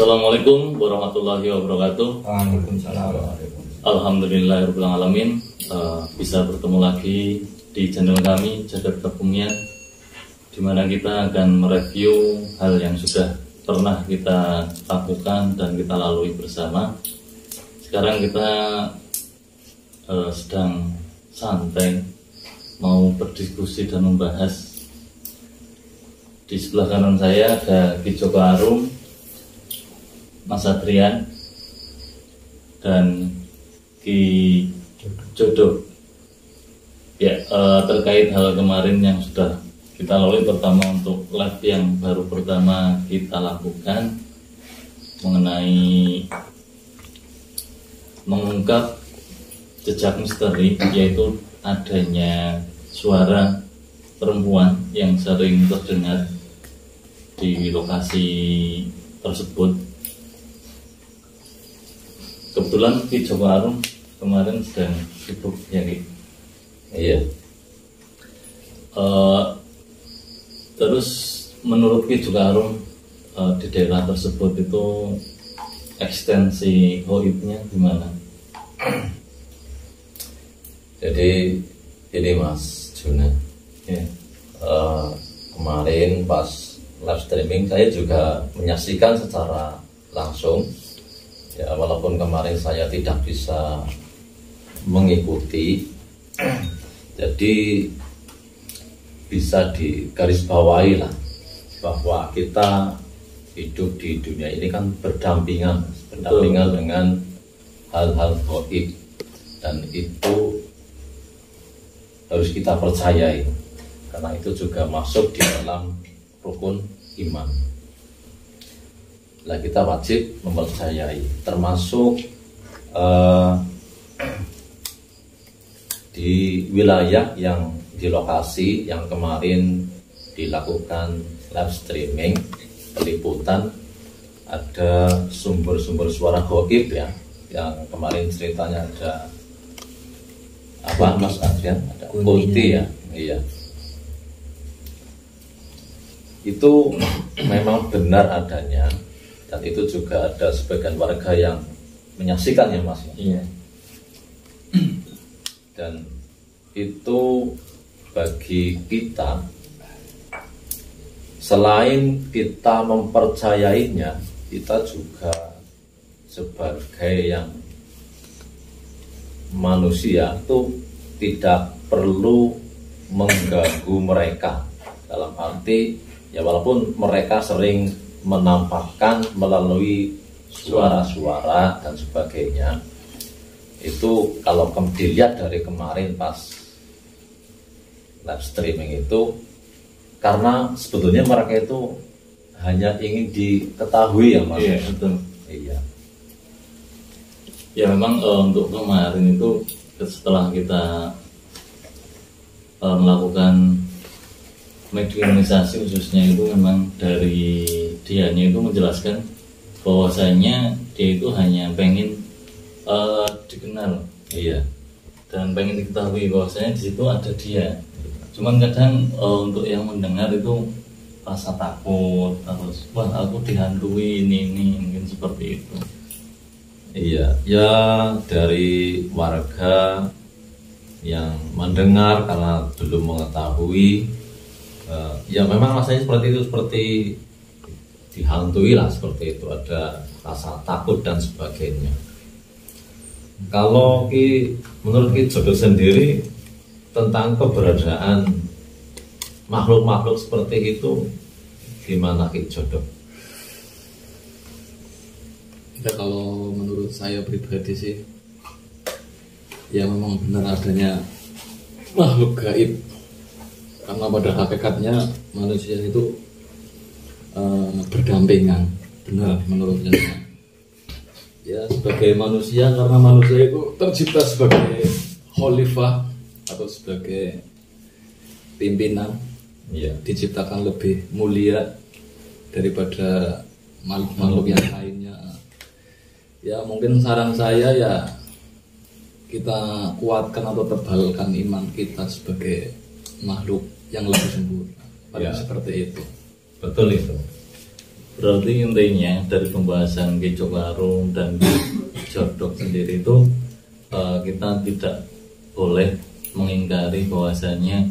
Assalamualaikum warahmatullahi wabarakatuh. Waalaikumsalam. Alhamdulillahirabbil alamin. Bisa bertemu lagi di channel kami Jagat Kebumian, di mana kita akan mereview hal yang sudah pernah kita lakukan dan kita lalui bersama. Sekarang kita sedang santai mau berdiskusi dan membahas. Di sebelah kanan saya ada Ki Joko Arum, Mas Adrian, dan Ki Jodo. Ya, terkait hal kemarin yang sudah kita lalui, pertama untuk live yang baru pertama kita lakukan mengenai mengungkap jejak misteri, yaitu adanya suara perempuan yang sering terdengar di lokasi tersebut. Kebetulan Ki Joko Arum kemarin sedang sibuk ya Ki. Iya. Terus menurut Ki Joko Arum di daerah tersebut itu ekstensi goibnya gimana? Jadi ini Mas Juna, Ya. kemarin pas live streaming saya juga menyaksikan secara langsung. Ya, walaupun kemarin saya tidak bisa mengikuti, jadi bisa digarisbawahi lah bahwa kita hidup di dunia ini kan berdampingan dengan hal-hal gaib, dan itu harus kita percayai karena itu juga masuk di dalam rukun iman. Nah, kita wajib mempercayai, termasuk di wilayah yang di lokasi yang kemarin dilakukan live streaming peliputan, ada sumber-sumber suara gaib ya, yang kemarin ceritanya ada apa Mas Adrian, ada kunti ya, iya. Itu memang benar adanya, dan itu juga ada sebagian warga yang menyaksikan ya Mas. Iya. Dan itu bagi kita, selain kita mempercayainya, kita juga sebagai yang manusia itu tidak perlu mengganggu mereka, dalam arti ya walaupun mereka sering menampakkan melalui suara-suara dan sebagainya, itu kalau dilihat dari kemarin pas live streaming itu, karena sebetulnya mereka itu hanya ingin diketahui ya Mas. Iya, betul. Iya. Ya memang untuk kemarin itu setelah kita melakukan mediumisasi khususnya, itu memang dari dianya itu menjelaskan bahwasanya dia itu hanya pengen dikenal, Iya. dan pengen diketahui bahwasanya di situ ada dia. Cuman kadang untuk yang mendengar itu rasa takut, terus wah aku dihantui ini mungkin seperti itu. Iya, ya dari warga yang mendengar karena belum mengetahui, ya memang rasanya seperti itu, seperti dihantui lah, seperti itu, ada rasa takut dan sebagainya. Kalau menurut Ki Jodo sendiri tentang keberadaan makhluk-makhluk seperti itu gimana Ki Jodo? Ya, kalau menurut saya pribadi sih, ya memang benar adanya makhluk gaib, karena pada hakikatnya manusia itu berdampingan, benar menurut saya. Ya, sebagai manusia, karena manusia itu tercipta sebagai khalifah atau sebagai pimpinan, Iya. diciptakan lebih mulia daripada makhluk-makhluk yang lainnya. Ya mungkin saran saya ya, kita kuatkan atau tebalkan iman kita sebagai makhluk yang lebih sempurna. Paling Ya. seperti itu. Betul itu. Berarti intinya dari pembahasan Ki Jokarung dan Jodok sendiri itu kita tidak boleh mengingkari bahwasanya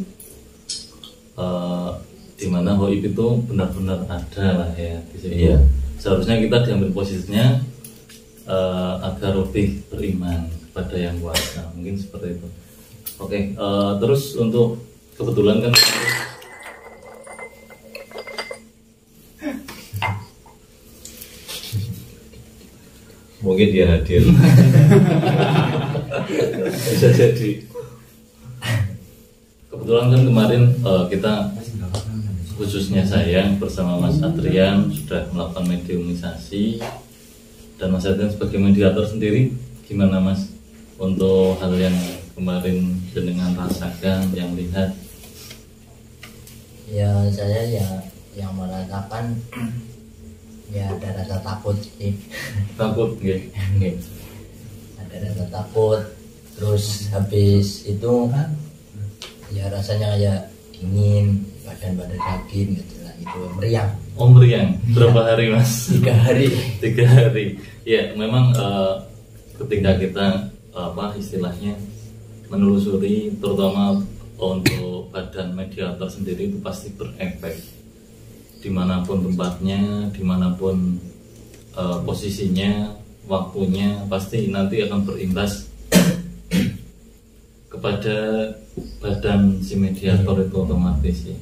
di mana gaib itu benar-benar ada lah ya di situ. Iya. Seharusnya kita diambil posisinya agar lebih beriman kepada yang kuasa, mungkin seperti itu. Oke, terus untuk kebetulan kan mungkin dia hadir. bisa jadi. Kebetulan kan kemarin kita khususnya saya bersama Mas Adrian sudah melakukan mediumisasi, dan Mas Adrian sebagai mediator sendiri gimana Mas untuk hal yang kemarin dengan rasakan, yang lihat? Ya saya ya yang merasakan ya ada rasa takut sih. Takut nggih? Ada rasa takut, terus habis itu ya rasanya kayak dingin, badan sakit gitu lah, itu meriang. Oh meriang, berapa hari Mas? 3 hari. 3 hari. Ya memang ketika kita istilahnya menelusuri, terutama untuk badan mediator sendiri itu pasti berefek dimanapun tempatnya, dimanapun posisinya, waktunya, pasti nanti akan berimbas kepada badan si mediator itu otomatis ya.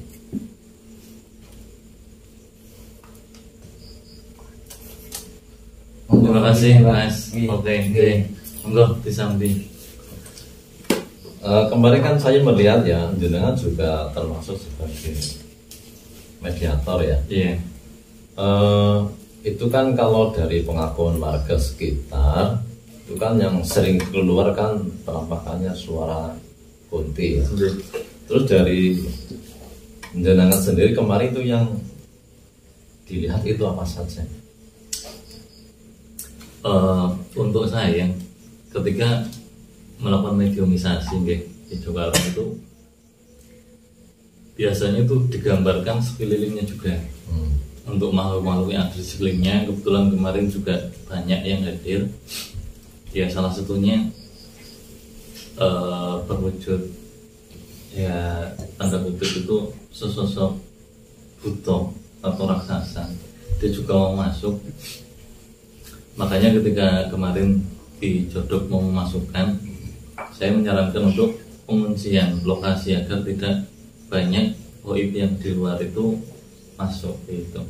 Terima kasih Mas. Oke, monggo disamping. Kemarin kan saya melihat ya, jenengan juga termasuk sebagai mediator ya. Iya. Itu kan kalau dari pengakuan warga sekitar, itu kan yang sering keluar kan penampakannya suara kunti ya. Terus dari jenengan sendiri kemarin itu yang dilihat itu apa saja? Untuk saya ketika melakukan mediumisasi di Jokarung itu biasanya itu digambarkan sekelilingnya juga. Untuk makhluk-makhluk yang ada di sekelilingnya, kebetulan kemarin juga banyak yang hadir. Ya salah satunya berwujud ya tanda kutip itu sesosok buto atau raksasa. Dia juga mau masuk. Makanya ketika kemarin di Jodok mau memasukkan, saya menyarankan untuk penguncian lokasi agar tidak banyak gaib yang di luar itu masuk itu.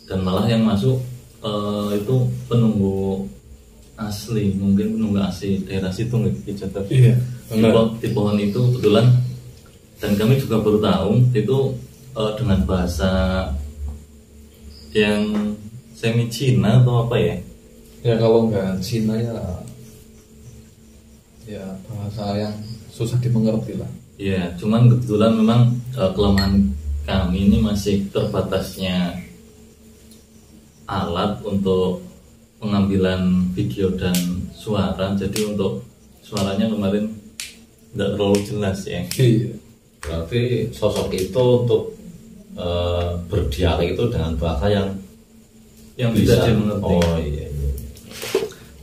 Dan malah yang masuk itu penunggu asli, mungkin penunggu asli daerah situ di Jodok. Iya. Di pohon itu kebetulan, dan kami juga baru tahu itu dengan bahasa yang semi Cina atau apa ya? Ya kalau nggak Cina ya bahasa yang susah dimengerti lah. Ya, cuman kebetulan memang kelemahan kami ini masih terbatasnya alat untuk pengambilan video dan suara. Jadi untuk suaranya kemarin nggak terlalu jelas ya. Iya. Berarti sosok itu untuk berdialek itu dengan bahasa yang bisa bisa dimengerti. Oh iya.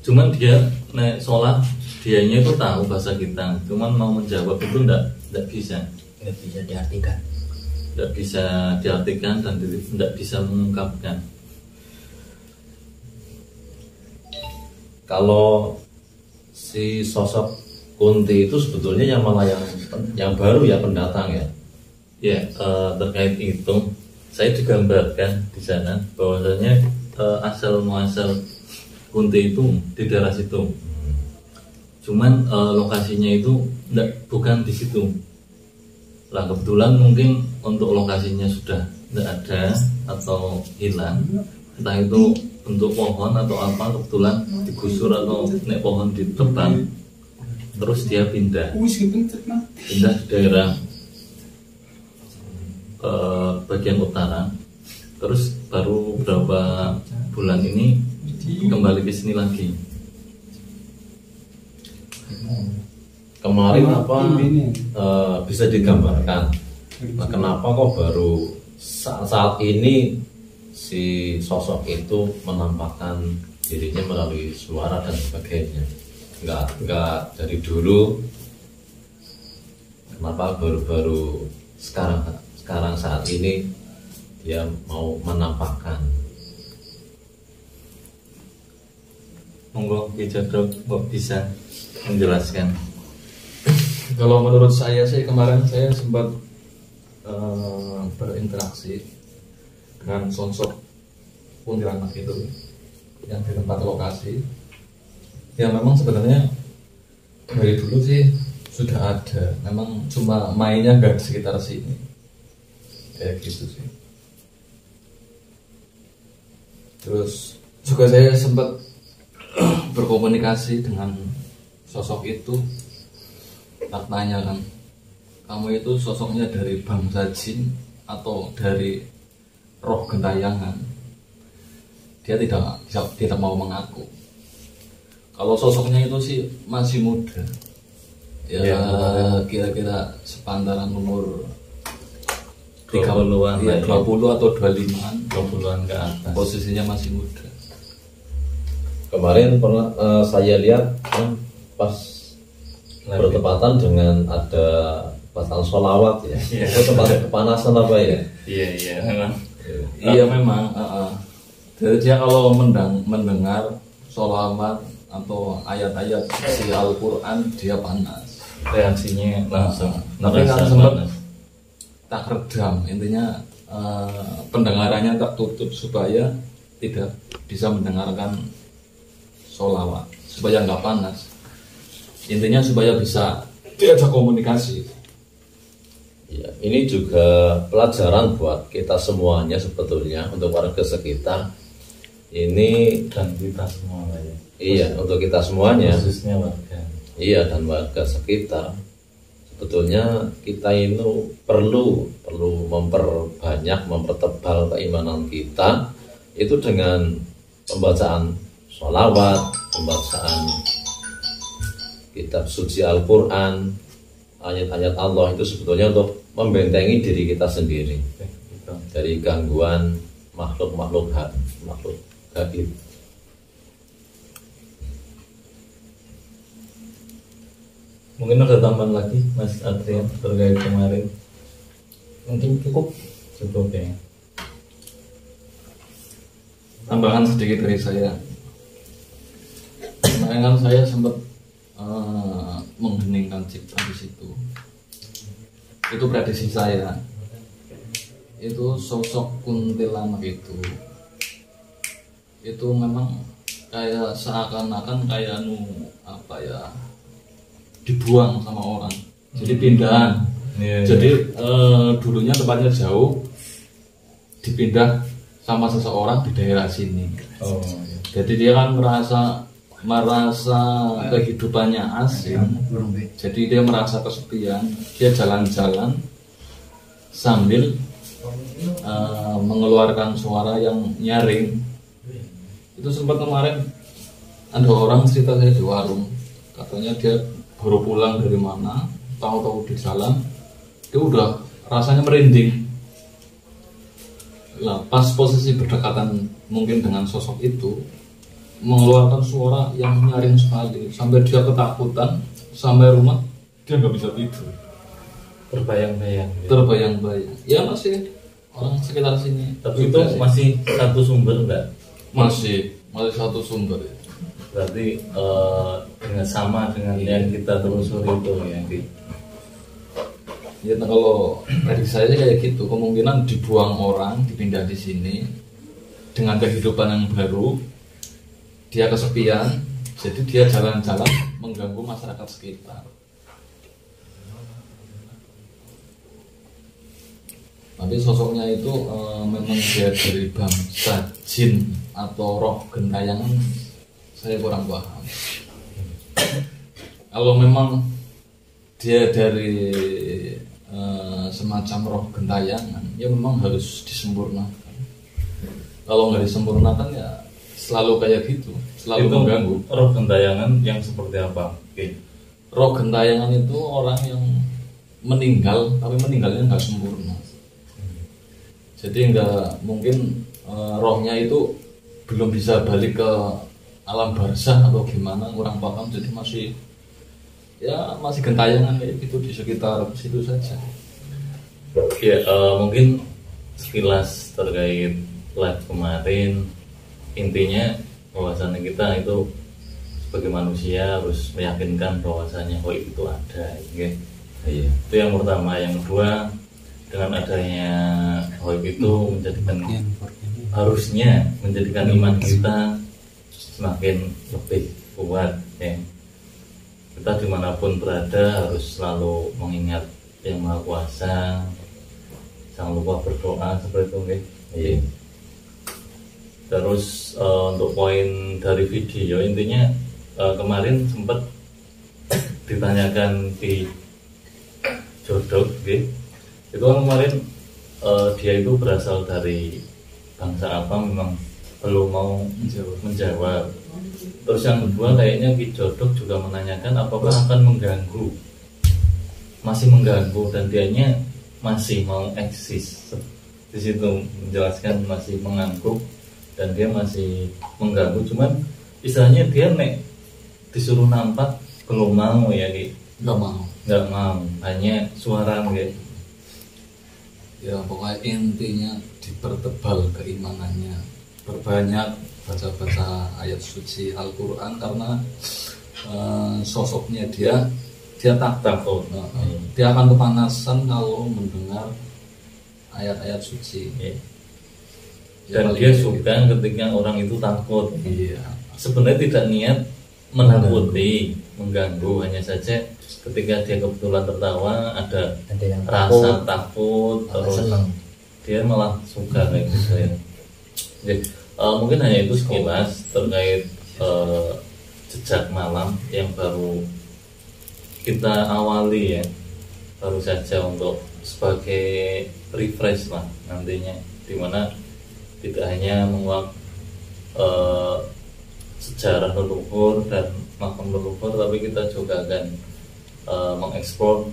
Cuman dia naik sholat, dianya itu tahu bahasa kita, cuman mau menjawab itu nggak bisa. Nggak bisa diartikan. Nggak bisa diartikan dan tidak bisa mengungkapkan. Kalau si sosok Kunti itu sebetulnya yang malah yang baru ya, pendatang ya. Ya, terkait itu saya digambarkan di sana bahwasanya asal muasal Kunti itu di daerah situ. Cuman lokasinya itu bukan di situ. Lah kebetulan mungkin untuk lokasinya sudah tidak ada atau hilang. Entah itu bentuk pohon atau apa, kebetulan digusur atau naik pohon ditebang. Terus dia pindah di daerah bagian utara. Terus baru beberapa bulan ini kembali ke sini lagi. Kemarin apa bisa digambarkan? Nah, kenapa kok baru saat ini si sosok itu menampakkan dirinya melalui suara dan sebagainya. Enggak dari dulu. Kenapa baru-baru sekarang saat ini dia mau menampakkan? Monggo Ki Jodro kok bisa menjelaskan. Kalau menurut saya sih kemarin saya sempat berinteraksi dengan sosok kuntilanak itu yang di tempat lokasi. Ya memang sebenarnya dari dulu sih sudah ada, memang cuma mainnya nggak di sekitar sini, kayak gitu sih. Terus juga saya sempat berkomunikasi dengan sosok itu. Tak tanya kan, kamu itu sosoknya dari bangsa jin atau dari roh gentayangan? Dia tidak mau mengaku. Kalau sosoknya itu sih masih muda, ya kira-kira sepantaran umur 20-an, ya, 20 atau 25-an, 20-an ke atas. posisinya masih muda. Kemarin pernah saya lihat kan pas bertepatan dengan ada batal sholawat ya. Iya. Itu tempat kepanasan apa ya? Iya memang. Iya memang. Jadi dia kalau mendengar sholawat atau ayat-ayat si Al-Quran dia panas. Reaksinya langsung. Tapi kan merasa sempat panas. tak redam, intinya pendengarannya tak tutup supaya tidak bisa mendengarkan sholawat, supaya nggak panas. Intinya supaya bisa diajak komunikasi. Ya, ini juga pelajaran buat kita semuanya sebetulnya, untuk warga sekitar. Ini Dan kita semua lah ya. iya untuk kita semuanya. Khususnya warga. Iya, dan warga sekitar. Sebetulnya kita ini perlu mempertebal keimanan kita itu dengan pembacaan sholawat, pembacaan kitab suci Al-Quran, ayat-ayat Allah. Itu sebetulnya untuk membentengi diri kita sendiri dari gangguan makhluk gaib. Mungkin ada tambahan lagi Mas Adrian terkait kemarin? Mungkin cukup. Ya. Tambahan sedikit dari saya. Kemarin kan saya sempat mengheningkan cipta di situ. Itu prediksi saya. Itu sosok kuntilanak itu memang kayak seakan-akan kayak dibuang sama orang. Jadi pindahan. Iya. Jadi dulunya tempatnya jauh, dipindah sama seseorang di daerah sini. Oh. Jadi dia kan merasa kehidupannya asing. Jadi dia merasa kesepian. Dia jalan-jalan sambil mengeluarkan suara yang nyaring. Itu sempat kemarin ada orang cerita saya di warung, katanya dia baru pulang dari mana, tahu-tahu di jalan dia udah rasanya merinding. Nah, pas posisi berdekatan mungkin dengan sosok itu, mengeluarkan suara yang nyaring sekali sampai dia ketakutan. Sampai rumah dia nggak bisa tidur, Terbayang-bayang. terbayang-bayang. Ya masih orang sekitar sini. Tapi itu juga sih. masih satu sumber enggak? masih satu sumber. Berarti dengan sama dengan yang kita telusuri itu ya. Ya kalau prediksi saya sih kayak gitu, kemungkinan dibuang orang, dipindah di sini dengan kehidupan yang baru, dia kesepian, jadi dia jalan-jalan mengganggu masyarakat sekitar. Tapi sosoknya itu memang dia dari bangsa jin atau roh gentayangan, saya kurang paham. Kalau memang dia dari semacam roh gentayangan, ya memang harus disempurnakan. Kalau nggak disempurnakan ya selalu kayak gitu, selalu Itu mengganggu. roh gentayangan yang seperti apa? Oke. Roh gentayangan itu orang yang meninggal tapi meninggalnya nggak sempurna. Jadi nggak mungkin rohnya itu belum bisa balik ke alam barzah atau gimana, kurang paham, jadi masih gentayangan kayak gitu di sekitar situ saja. Ya, mungkin sekilas terkait live kemarin, intinya bahwasannya kita itu sebagai manusia harus meyakinkan bahwasannya gaib itu ada, ya. Iya. Itu yang pertama. Yang kedua, dengan adanya gaib itu harusnya menjadikan iman kita semakin lebih kuat, ya. Kita dimanapun berada harus selalu mengingat Yang Maha Kuasa, jangan lupa berdoa seperti itu, ya. Iya. Terus untuk poin dari video, intinya kemarin sempat ditanyakan di Jodok, gitu. Itu kan kemarin dia itu berasal dari bangsa apa, memang belum mau menjawab. Terus yang kedua, kayaknya Ki Jodok juga menanyakan apakah akan mengganggu, masih mengganggu, dan dianya masih mau eksis. Di situ menjelaskan masih mengangguk dan dia masih mengganggu, cuman istilahnya dia disuruh nampak belum mau, ya, Ki. Nggak mau, hanya suara, gitu. Ya pokoknya intinya dipertebal keimanannya, perbanyak baca-baca ayat suci Al-Quran, karena sosoknya dia takut. Dia akan kepanasan kalau mendengar ayat-ayat suci. Dan dia suka ketika orang itu takut. Iya. Sebenarnya tidak niat menakuti, mengganggu, hanya saja ketika dia kebetulan tertawa ada yang rasa takut, terus senang. dia malah suka kayak gitu, ya. Jadi, mungkin hanya itu sekilas terkait jejak malam yang baru kita awali, ya, baru saja untuk sebagai refresh lah nantinya, dimana tidak hanya menguak sejarah leluhur dan makam leluhur, tapi kita juga akan mengeksplor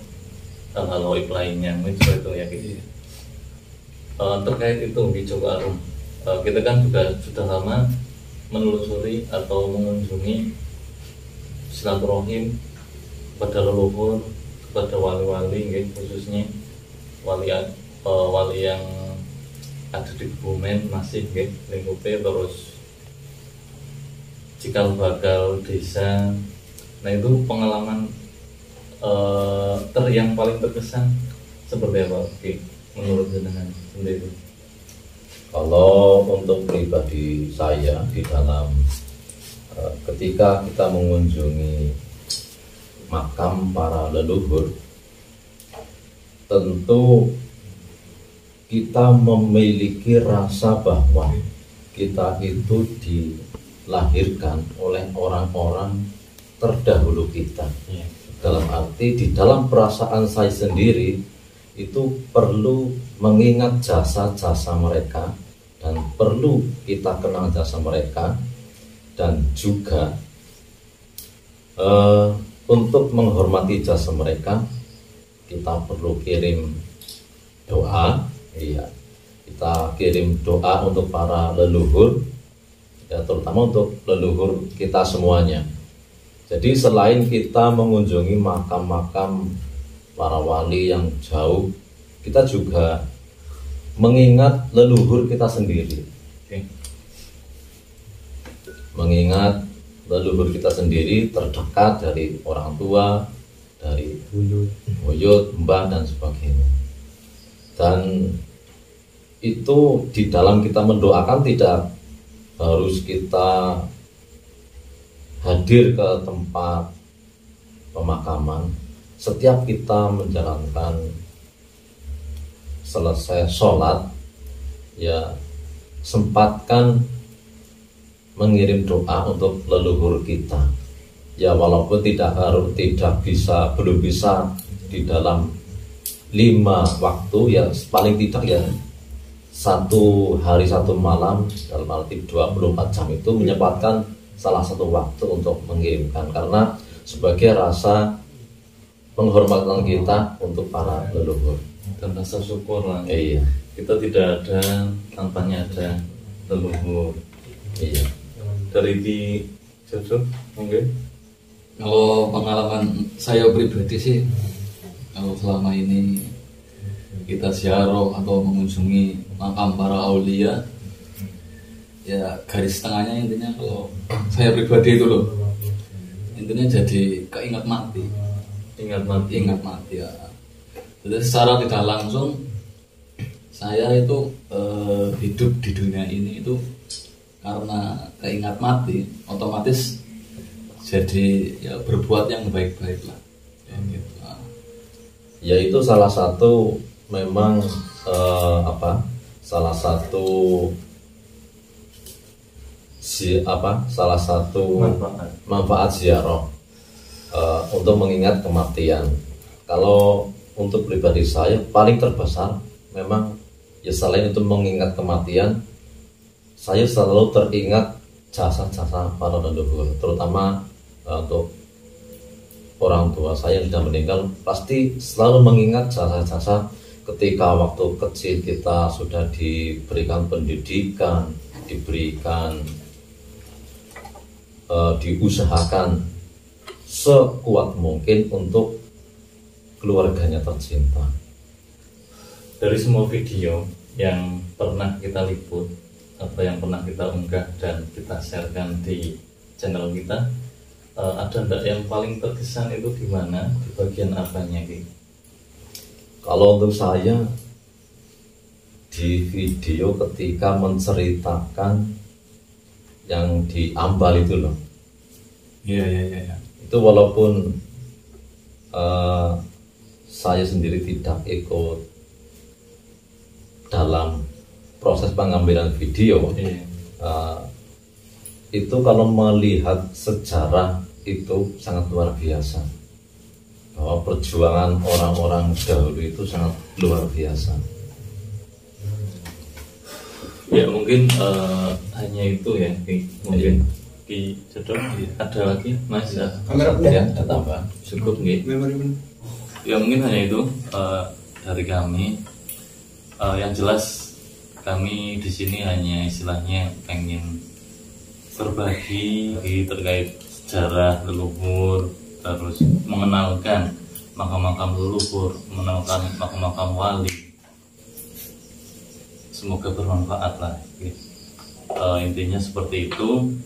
hal-hal gaib lainnya, mungkin seperti itu, ya, gitu. Terkait itu di Joko Arum, kita kan juga sudah lama menelusuri atau mengunjungi silaturahim kepada leluhur, kepada wali-wali, gitu, khususnya wali yang ada di Kebumen masih, gitu, lingkupnya, terus cikal bakal desa. Nah, itu pengalaman yang paling berkesan seperti apa, Ki, menurut jenengan sendiri? Kalau untuk pribadi saya, di dalam ketika kita mengunjungi makam para leluhur, tentu kita memiliki rasa bahwa kita itu dilahirkan oleh orang-orang terdahulu kita. Dalam arti, di dalam perasaan saya sendiri itu perlu mengingat jasa-jasa mereka, dan perlu kita kenal jasa mereka, dan juga untuk menghormati jasa mereka kita perlu kirim doa. Iya, kita kirim doa untuk para leluhur, ya, terutama untuk leluhur kita semuanya. Jadi selain kita mengunjungi makam-makam para wali yang jauh, kita juga mengingat leluhur kita sendiri. Mengingat leluhur kita sendiri terdekat dari orang tua, dari buyut, mbah, dan sebagainya. Dan itu di dalam kita mendoakan tidak harus kita hadir ke tempat pemakaman. Setiap kita menjalankan selesai sholat, ya, sempatkan mengirim doa untuk leluhur kita. Ya, walaupun belum bisa di dalam 5 waktu, ya paling tidak ya 1 hari 1 malam, dalam arti 24 jam itu menyempatkan salah satu waktu untuk mengirimkan, karena sebagai rasa penghormatan kita untuk para leluhur dan rasa syukur lah. Iya. kita tidak ada tanpanya ada leluhur. Iya. Dari di Jojo mungkin. Kalau pengalaman saya pribadi sih, kalau selama ini kita ziarah atau mengunjungi makam para aulia, ya garis tengahnya intinya kalau saya pribadi itu loh, intinya jadi keingat mati. Ingat mati Ya. Jadi secara tidak langsung saya itu hidup di dunia ini itu karena keingat mati, otomatis jadi ya berbuat yang baik-baik lah. Ya, gitu. Ya itu salah satu memang salah satu manfaat ziarah untuk mengingat kematian. Kalau untuk pribadi saya paling terbesar memang ya selain untuk mengingat kematian, saya selalu teringat jasa-jasa para leluhur, terutama untuk orang tua saya yang sudah meninggal, pasti selalu mengingat jasa-jasa ketika waktu kecil kita sudah diberikan pendidikan, diusahakan sekuat mungkin untuk keluarganya tercinta. Dari semua video yang pernah kita liput atau yang pernah kita unggah dan kita sharekan di channel kita, ada enggak yang paling terkesan itu di mana, di bagian apanya Ki? Kalau untuk saya di video ketika menceritakan yang di Ambal itu loh. Iya. Itu walaupun saya sendiri tidak ikut dalam proses pengambilan video, itu kalau melihat sejarah itu sangat luar biasa, bahwa perjuangan orang-orang dahulu itu sangat luar biasa. Ya mungkin hanya itu ya Ki. Mungkin Ki Jodoh ada lagi Mas? Kamera Ya, ada tambah. Cukup Ki. Ya mungkin hanya itu dari kami. Yang jelas kami di sini hanya istilahnya pengen berbagi terkait sejarah leluhur, terus mengenalkan makam-makam leluhur, mengenalkan makam-makam wali. Semoga bermanfaat lah. Intinya seperti itu.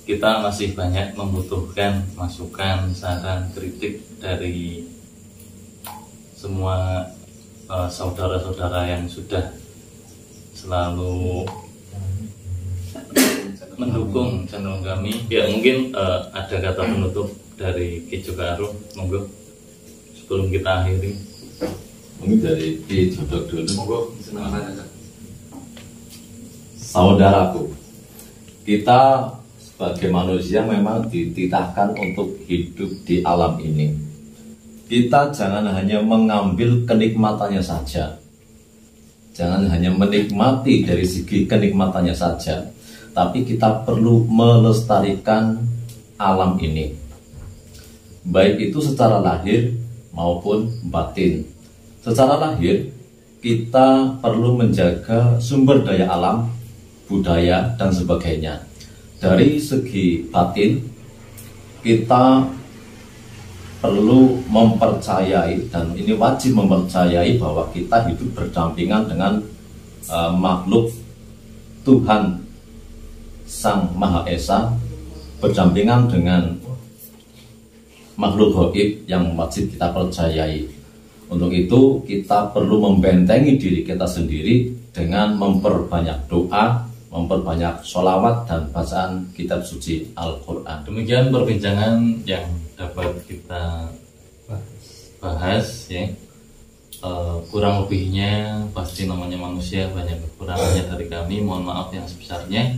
Kita masih banyak membutuhkan masukan, saran, kritik dari semua saudara-saudara yang sudah selalu mendukung channel kami. Ya mungkin ada kata penutup dari Ki Juga Arum, monggo sebelum kita akhiri. Mungkin dari Ki Jodoh dulu. Monggo, silakan aja. Saudaraku, kita sebagai manusia memang dititahkan untuk hidup di alam ini. Kita jangan hanya mengambil kenikmatannya saja, jangan hanya menikmati dari segi kenikmatannya saja, tapi kita perlu melestarikan alam ini, baik itu secara lahir maupun batin. Secara lahir, kita perlu menjaga sumber daya alam, budaya, dan sebagainya. Dari segi batin, kita perlu mempercayai, dan ini wajib mempercayai, bahwa kita hidup berdampingan dengan makhluk Tuhan Sang Maha Esa, berdampingan dengan makhluk gaib yang wajib kita percayai. Untuk itu kita perlu membentengi diri kita sendiri dengan memperbanyak doa, memperbanyak sholawat dan bacaan kitab suci Al-Quran. Demikian perbincangan yang dapat kita bahas ya. Kurang lebihnya pasti namanya manusia, banyak kekurangannya dari kami. Mohon maaf yang sebesarnya.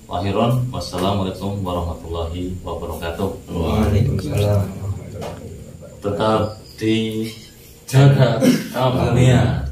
Wassalamualaikum warahmatullahi wabarakatuh. Waalaikumsalam. Tetap di jaga dunia.